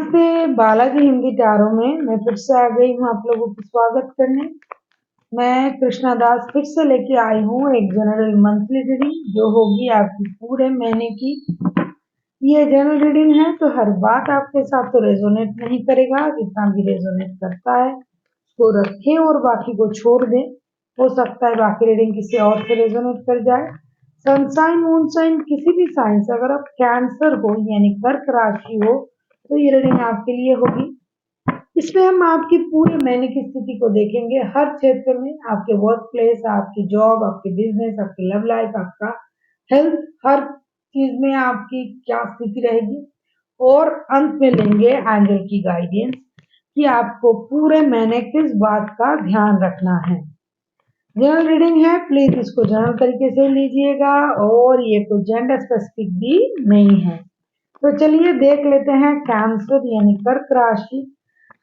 नमस्ते, बालाजी हिंदी टैरो में मैं फिर से आ गई हूँ आप लोगों को स्वागत करने। मैं कृष्णा दास फिर से लेके आई हूँ एक जनरल मंथली रीडिंग जो होगी आपकी पूरे महीने की। ये जनरल रीडिंग है तो हर बात आपके साथ तो रेजोनेट नहीं करेगा, जितना भी रेजोनेट करता है उसको रखें और बाकी को छोड़ दें। हो सकता है बाकी रीडिंग किसी और से रेजोनेट कर जाए। सनसाइन मूनसाइन किसी भी साइन से, अगर आप कैंसर हो यानी कर्क राशि हो तो ये रीडिंग आपके लिए होगी। इसमें हम आपकी पूरे महीने की स्थिति को देखेंगे, हर क्षेत्र में, आपके वर्क प्लेस, आपकी जॉब, आपकी बिजनेस, आपकी लव लाइफ, आपका हेल्थ, हर चीज में आपकी क्या स्थिति रहेगी। और अंत में लेंगे एंजल की गाइडेंस कि आपको पूरे महीने किस बात का ध्यान रखना है। जनरल रीडिंग है, प्लीज इसको जनरल तरीके से लीजिएगा और ये कोई जेंडर स्पेसिफिक भी नहीं है। तो चलिए देख लेते हैं कैंसर यानी कर्क राशि।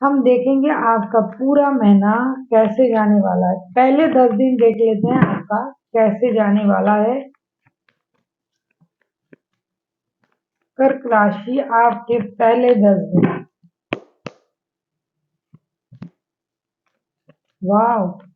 हम देखेंगे आपका पूरा महीना कैसे जाने वाला है। पहले 10 दिन देख लेते हैं आपका कैसे जाने वाला है। कर्क राशि आपके पहले 10 दिन। वाह,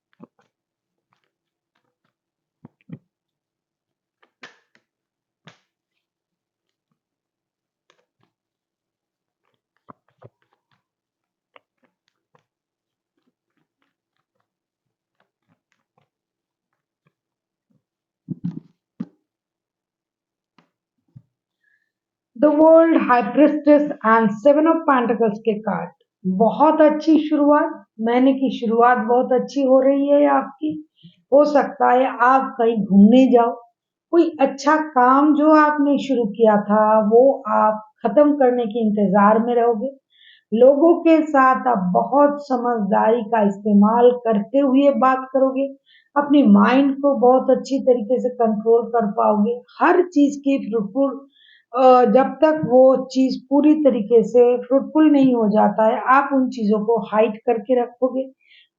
the world, high priestess and 7 of pentacles के कार्ड। बहुत अच्छी शुरुआत, महीने की शुरुआत बहुत अच्छी हो रही है आपकी। हो सकता है आप कहीं घूमने जाओ, कोई अच्छा काम जो आपने शुरू किया था वो आप खत्म करने के इंतजार में रहोगे। लोगों के साथ आप बहुत समझदारी का इस्तेमाल करते हुए बात करोगे। अपनी माइंड को बहुत अच्छी तरीके से कंट्रोल कर पाओगे। हर चीज की फ्रूटफुल, जब तक वो चीज पूरी तरीके से फ्रूटफुल नहीं हो जाता है आप उन चीजों को हाइड करके रखोगे।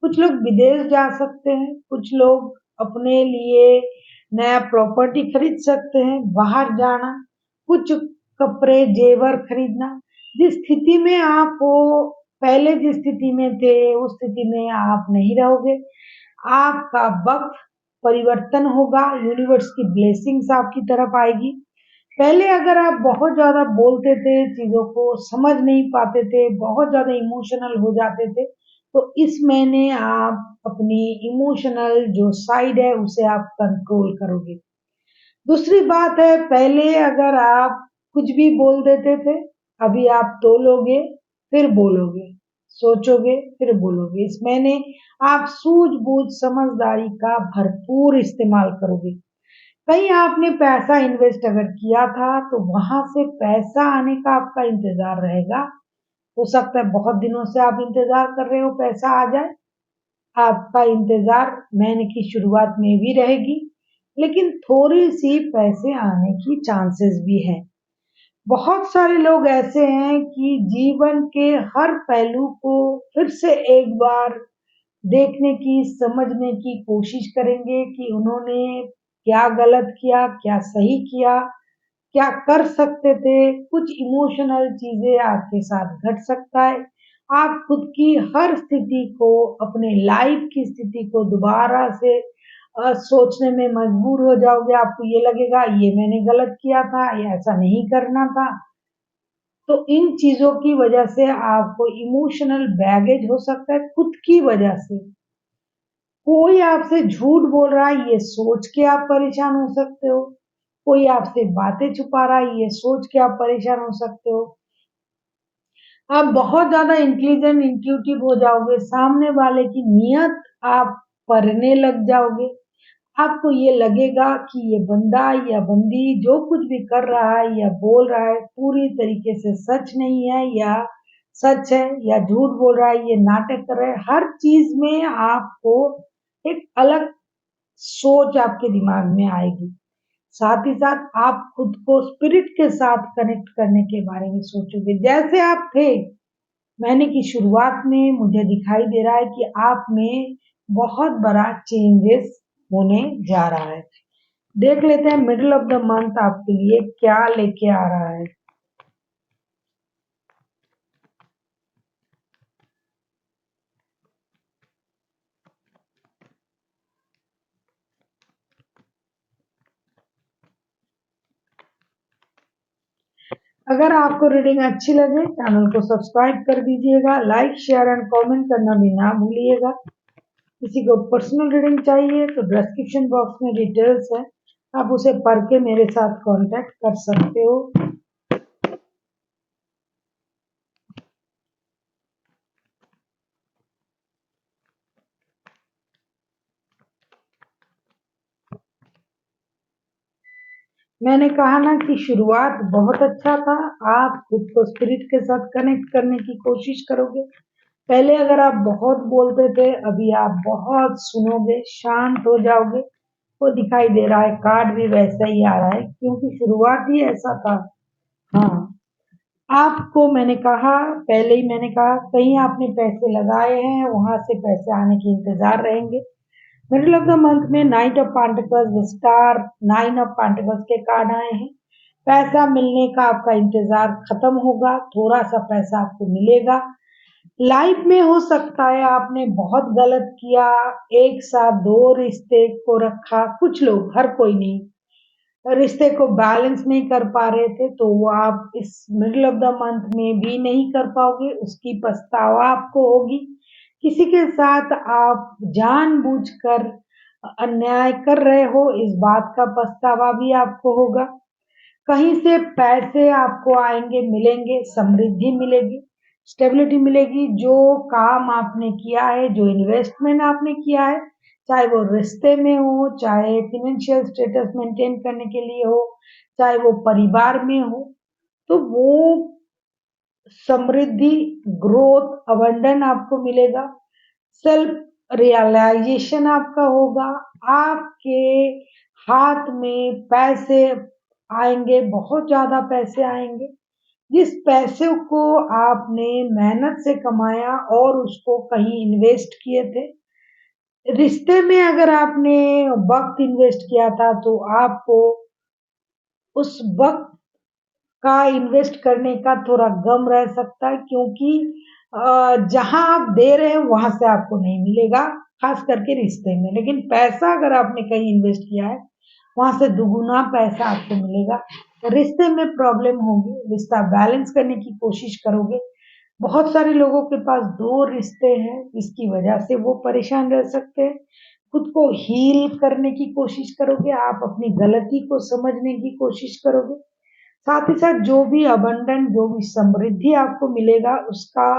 कुछ लोग विदेश जा सकते हैं, कुछ लोग अपने लिए नया प्रॉपर्टी खरीद सकते हैं, बाहर जाना, कुछ कपड़े जेवर खरीदना। जिस स्थिति में आप हो, पहले जिस स्थिति में थे उस स्थिति में आप नहीं रहोगे। आपका वक्त परिवर्तन होगा, यूनिवर्स की ब्लेसिंग्स आपकी तरफ आएगी। पहले अगर आप बहुत ज्यादा बोलते थे, चीजों को समझ नहीं पाते थे, बहुत ज्यादा इमोशनल हो जाते थे, तो इस महीने आप अपनी इमोशनल जो साइड है उसे आप कंट्रोल करोगे। दूसरी बात है, पहले अगर आप कुछ भी बोल देते थे, अभी आप तोलोगे फिर बोलोगे, सोचोगे फिर बोलोगे। इस महीने आप सूझबूझ समझदारी का भरपूर इस्तेमाल करोगे। कहीं आपने पैसा इन्वेस्ट अगर किया था तो वहां से पैसा आने का आपका इंतजार रहेगा। हो सकता है बहुत दिनों से आप इंतजार कर रहे हो पैसा आ जाए। आपका इंतजार महीने की शुरुआत में भी रहेगी, लेकिन थोड़ी सी पैसे आने की चांसेस भी है। बहुत सारे लोग ऐसे हैं कि जीवन के हर पहलू को फिर से एक बार देखने की, समझने की कोशिश करेंगे कि उन्होंने क्या गलत किया, क्या सही किया, क्या कर सकते थे। कुछ इमोशनल चीजें आपके साथ घट सकता है। आप खुद की हर स्थिति को, अपने लाइफ की स्थिति को दोबारा से सोचने में मजबूर हो जाओगे। आपको ये लगेगा ये मैंने गलत किया था, ये ऐसा नहीं करना था। तो इन चीजों की वजह से आपको इमोशनल बैगेज हो सकता है खुद की वजह से। कोई आपसे झूठ बोल रहा है ये सोच के आप परेशान हो सकते हो। कोई आपसे बातें छुपा रहा है ये सोच के आप परेशान हो सकते हो। आप बहुत ज्यादा इंटेलिजेंट इंट्यूटिव हो जाओगे, सामने वाले की नियत आप पढ़ने लग जाओगे। आपको ये लगेगा कि ये बंदा या बंदी जो कुछ भी कर रहा है या बोल रहा है पूरी तरीके से सच नहीं है, या सच है, या झूठ बोल रहा है, ये नाटक कर रहा है। हर चीज में आपको एक अलग सोच आपके दिमाग में आएगी। साथ ही साथ आप खुद को स्पिरिट के साथ कनेक्ट करने के बारे में सोचोगे। जैसे आप थे महीने की शुरुआत में, मुझे दिखाई दे रहा है कि आप में बहुत बड़ा चेंजेस होने जा रहा है। देख लेते हैं मिडिल ऑफ द मंथ आपके लिए क्या लेके आ रहा है। अगर आपको रीडिंग अच्छी लगे चैनल को सब्सक्राइब कर दीजिएगा, लाइक शेयर एंड कमेंट करना भी ना भूलिएगा। किसी को पर्सनल रीडिंग चाहिए तो डिस्क्रिप्शन बॉक्स में डिटेल्स है, आप उसे पढ़ के मेरे साथ कांटेक्ट कर सकते हो। मैंने कहा ना कि शुरुआत बहुत अच्छा था। आप खुद को स्पिरिट के साथ कनेक्ट करने की कोशिश करोगे। पहले अगर आप बहुत बोलते थे, अभी आप बहुत सुनोगे, शांत हो जाओगे। वो दिखाई दे रहा है, कार्ड भी वैसा ही आ रहा है क्योंकि शुरुआत ही ऐसा था। हाँ, आपको मैंने कहा, पहले ही मैंने कहा, कहीं आपने पैसे लगाए हैं, वहां से पैसे आने के इंतजार रहेंगे। मिडिल ऑफ द मंथ में night of pentacles, star, nine of pentacles के कार्ड आए हैं। पैसा मिलने का आपका इंतजार खत्म होगा, थोड़ा सा पैसा आपको मिलेगा। लाइफ में हो सकता है आपने बहुत गलत किया, एक साथ दो रिश्ते को रखा। कुछ लोग, हर कोई नहीं, रिश्ते को बैलेंस नहीं कर पा रहे थे, तो वो आप इस मिडिल ऑफ द मंथ में भी नहीं कर पाओगे, उसकी पछतावा आपको होगी। किसी के साथ आप जानबूझकर अन्याय कर रहे हो, इस बात का पछतावा भी आपको होगा। कहीं से पैसे आपको आएंगे, मिलेंगे, समृद्धि मिलेगी, स्टेबिलिटी मिलेगी। जो काम आपने किया है, जो इन्वेस्टमेंट आपने किया है, चाहे वो रिश्ते में हो, चाहे फिनेंशियल स्टेटस मेंटेन करने के लिए हो, चाहे वो परिवार में हो, तो वो समृद्धि, ग्रोथ, अबंडन आपको मिलेगा। सेल्फ रियलाइजेशन आपका होगा। आपके हाथ में पैसे आएंगे, बहुत ज्यादा पैसे आएंगे। जिस पैसे को आपने मेहनत से कमाया और उसको कहीं इन्वेस्ट किए थे, रिश्ते में अगर आपने वक्त इन्वेस्ट किया था, तो आपको उस वक्त का इन्वेस्ट करने का थोड़ा गम रह सकता है क्योंकि जहां आप दे रहे हैं वहां से आपको नहीं मिलेगा, खास करके रिश्ते में। लेकिन पैसा अगर आपने कहीं इन्वेस्ट किया है, वहां से दुगुना पैसा आपको मिलेगा। रिश्ते में प्रॉब्लम होगी, रिश्ता बैलेंस करने की कोशिश करोगे। बहुत सारे लोगों के पास दो रिश्ते हैं, इसकी वजह से वो परेशान रह सकते हैं। खुद को हील करने की कोशिश करोगे, आप अपनी गलती को समझने की कोशिश करोगे। साथ ही साथ जो भी अबंडन, जो भी समृद्धि आपको मिलेगा, उसका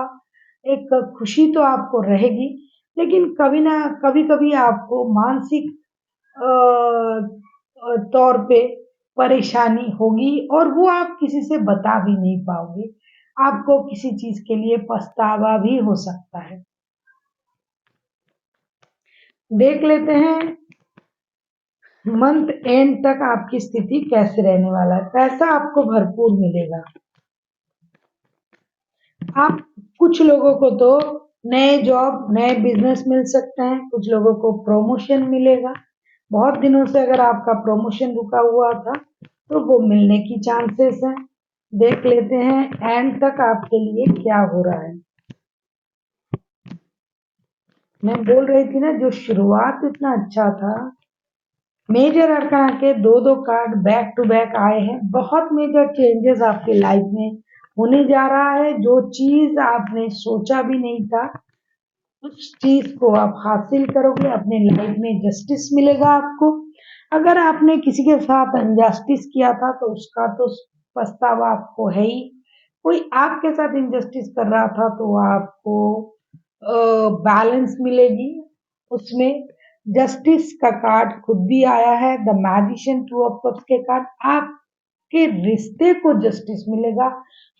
एक खुशी तो आपको रहेगी, लेकिन कभी ना कभी कभी आपको मानसिक तौर पे परेशानी होगी और वो आप किसी से बता भी नहीं पाओगे। आपको किसी चीज के लिए पछतावा भी हो सकता है। देख लेते हैं मंथ एंड तक आपकी स्थिति कैसे रहने वाला है। पैसा आपको भरपूर मिलेगा। आप, कुछ लोगों को तो नए जॉब, नए बिजनेस मिल सकते हैं, कुछ लोगों को प्रमोशन मिलेगा। बहुत दिनों से अगर आपका प्रमोशन रुका हुआ था तो वो मिलने की चांसेस हैं। देख लेते हैं एंड तक आपके लिए क्या हो रहा है। मैं बोल रही थी ना, जो शुरुआत इतना अच्छा था। मेजर अरकाना के दो दो कार्ड बैक टू बैक आए हैं। बहुत मेजर चेंजेस आपकी लाइफ में होने जा रहा है। जो चीज आपने सोचा भी नहीं था, उस चीज को आप हासिल करोगे। अपने लाइफ में जस्टिस मिलेगा आपको। अगर आपने किसी के साथ अनजस्टिस किया था तो उसका तो पछतावा आपको है ही। कोई आपके साथ इनजस्टिस कर रहा था तो आपको बैलेंस मिलेगी उसमें। जस्टिस का कार्ड खुद भी आया है, the magician, two of cups के कार्ड। आपके रिश्ते को जस्टिस मिलेगा।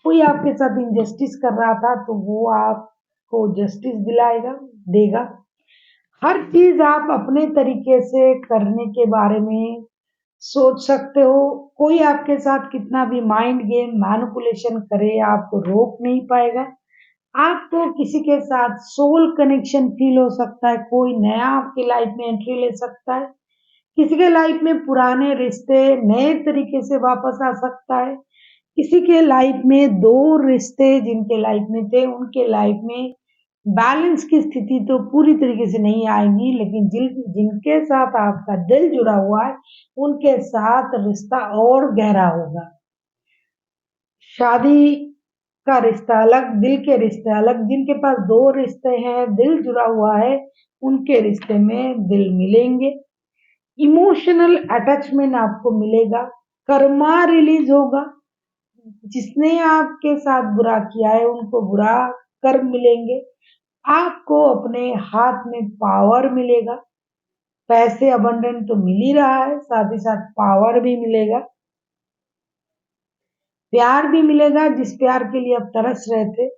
कोई आपके साथ इनजस्टिस कर रहा था तो वो आपको जस्टिस दिलाएगा, देगा। हर चीज आप अपने तरीके से करने के बारे में सोच सकते हो। कोई आपके साथ कितना भी माइंड गेम, मैनिपुलेशन करे, आपको रोक नहीं पाएगा। आपको किसी के साथ सोल कनेक्शन फील हो सकता है। कोई नया आपकी लाइफ में एंट्री ले सकता है। किसी के लाइफ में पुराने रिश्ते नए तरीके से वापस आ सकता है। किसी के लाइफ में दो रिश्ते जिनके लाइफ में थे, उनके लाइफ में बैलेंस की स्थिति तो पूरी तरीके से नहीं आएगी, लेकिन जिनके साथ आपका दिल जुड़ा हुआ है, उनके साथ रिश्ता और गहरा होगा। शादी का रिश्ता अलग, दिल के रिश्ते अलग। जिनके पास दो रिश्ते हैं, दिल जुड़ा हुआ है, उनके रिश्ते में दिल मिलेंगे। इमोशनल अटैचमेंट आपको मिलेगा, कर्मा रिलीज होगा। जिसने आपके साथ बुरा किया है उनको बुरा कर्म मिलेंगे। आपको अपने हाथ में पावर मिलेगा। पैसे अबंडेंट तो मिल ही रहा है, साथ ही साथ पावर भी मिलेगा, प्यार भी मिलेगा जिस प्यार के लिए आप तरस रहे थे।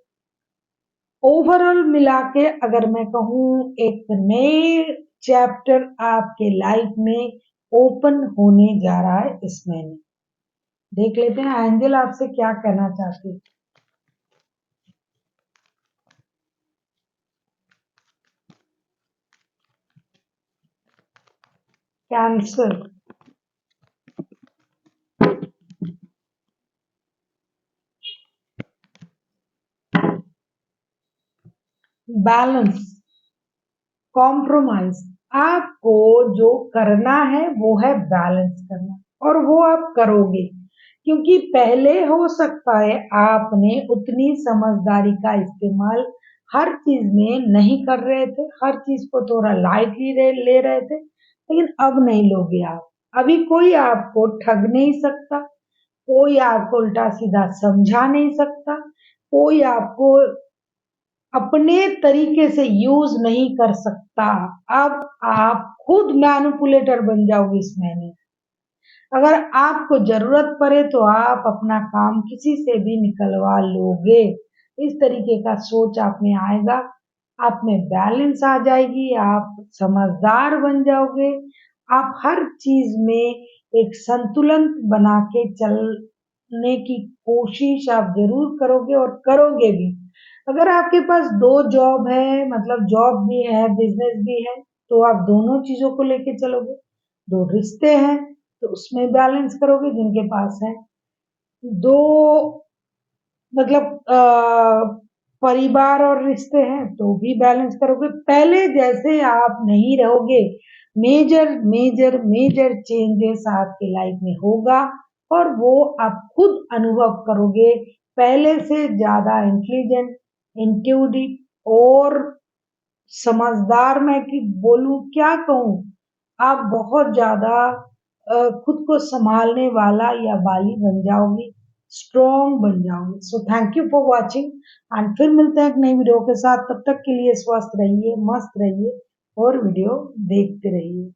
ओवरऑल मिला के अगर मैं कहूँ, एक नए चैप्टर आपके लाइफ में ओपन होने जा रहा है इस महीने। देख लेते हैं एंजल आपसे क्या कहना चाहती है। Cancer, balance, compromise. आपको जो करना है वो है बैलेंस करना, और वो आप करोगे, क्योंकि पहले हो सकता है आपने उतनी समझदारी का इस्तेमाल हर चीज में नहीं कर रहे थे, हर चीज को थोड़ा लाइटली ले रहे थे, लेकिन अब नहीं लोगे आप। अभी कोई आपको ठग नहीं सकता, कोई आपको उल्टा सीधा समझा नहीं सकता, कोई आपको अपने तरीके से यूज नहीं कर सकता। अब आप खुद मैनिपुलेटर बन जाओगे इस महीने। अगर आपको जरूरत पड़े तो आप अपना काम किसी से भी निकलवा लोगे। इस तरीके का सोच आप में आएगा, आप में बैलेंस आ जाएगी, आप समझदार बन जाओगे। आप हर चीज में एक संतुलन बना के चलने की कोशिश आप जरूर करोगे और करोगे भी। अगर आपके पास दो जॉब है, मतलब जॉब भी है बिजनेस भी है, तो आप दोनों चीजों को लेके चलोगे। दो रिश्ते हैं तो उसमें बैलेंस करोगे, जिनके पास है दो, मतलब परिवार और रिश्ते हैं तो भी बैलेंस करोगे। पहले जैसे आप नहीं रहोगे। मेजर मेजर मेजर चेंजेस आपके लाइफ में होगा, और वो आप खुद अनुभव करोगे। पहले से ज्यादा इंटेलिजेंट, इंट्यूटिव और समझदार, मैं कि बोलूं क्या कहूँ, आप बहुत ज्यादा खुद को संभालने वाला या वाली बन जाओगी, स्ट्रॉन्ग बन जाओगे। So thank you for watching, and फिर मिलते हैं एक नई वीडियो के साथ। तब तक के लिए स्वस्थ रहिए, मस्त रहिए और वीडियो देखते रहिए।